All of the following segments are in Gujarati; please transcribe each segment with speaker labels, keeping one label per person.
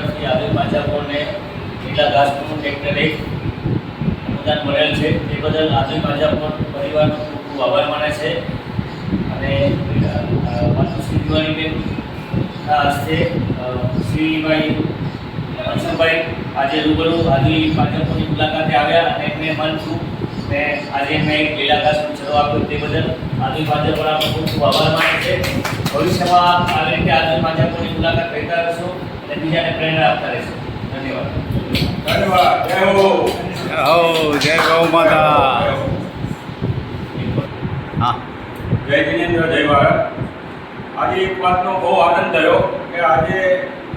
Speaker 1: તરફથી આવી ભાજપોને લીલા ઘાસનું ટ્રેક્ટર એક અનુદાન મળેલ છે. તે બદલ આદિ ભાજપ પરિવારનો ખૂબ ખૂબ આભાર માને છે. અને માતુશ્રી દિવાળીબેનના હસ્તે શ્રીભાઈ મનસુખભાઈ આજે રૂબરૂ આદિ ભાજપોની મુલાકાતે આવ્યા અને એમને મન છું ને આજે એમને એક લીલા ઘાસનો છરો આપ્યો. તે બદલ આદિ ભાજપોના ખૂબ ખૂબ આભાર માને છે. ભવિષ્યમાં આવી રીતે આદિ ભાજપોની મુલાકાત લેતા રહેશો અને બીજાને પ્રેરણા આપતા રહેશો. ધન્યવાદ.
Speaker 2: ધન્યવાદ. જય હો.
Speaker 3: જય ગૌ માતા. હા,
Speaker 2: જય જિનેન્દ્ર, જય ભારત. આજે એક વાતનો બહુ આનંદ થયો કે આજે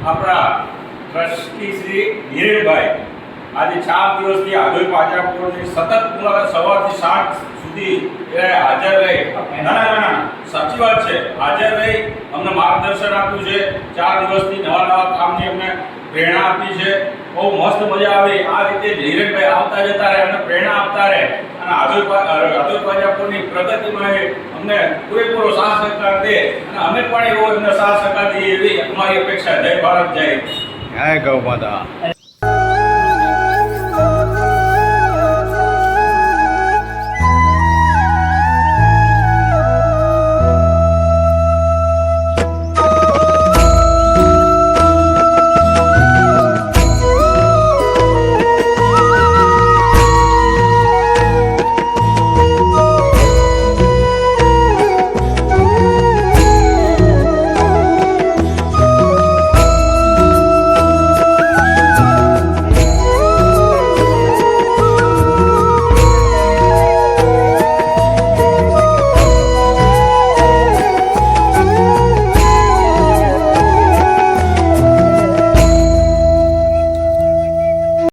Speaker 2: આપણા ટ્રસ્ટી શ્રી હિરેનભાઈ આજે 4 દિવસથી આદોઈ ભાજપની સતત મુલાકાત સવારથી સાંજ સુધી એ હાજર રહી. ના, સાચી વાત છે. હાજર રહી અમને માર્ગદર્શન આપ્યું છે. 4 દિવસથી નવા નવા કામની અમને પ્રેરણા આપી છે. બહુ મસ્ત મજા આવી. આ રીતે હિરેનભાઈ આવતા જતા રહે, અમને પ્રેરણા આપતા રહે અને આદોઈ ભાજપની પ્રગતિમાં અમને પૂરેપૂરો સાથ સહકાર દે અને અમે પણ એવો એમને સાથ સહકાર દઈએ એવી અમારી અપેક્ષા. જય ભારત, જય
Speaker 3: જય ગૌ માતા.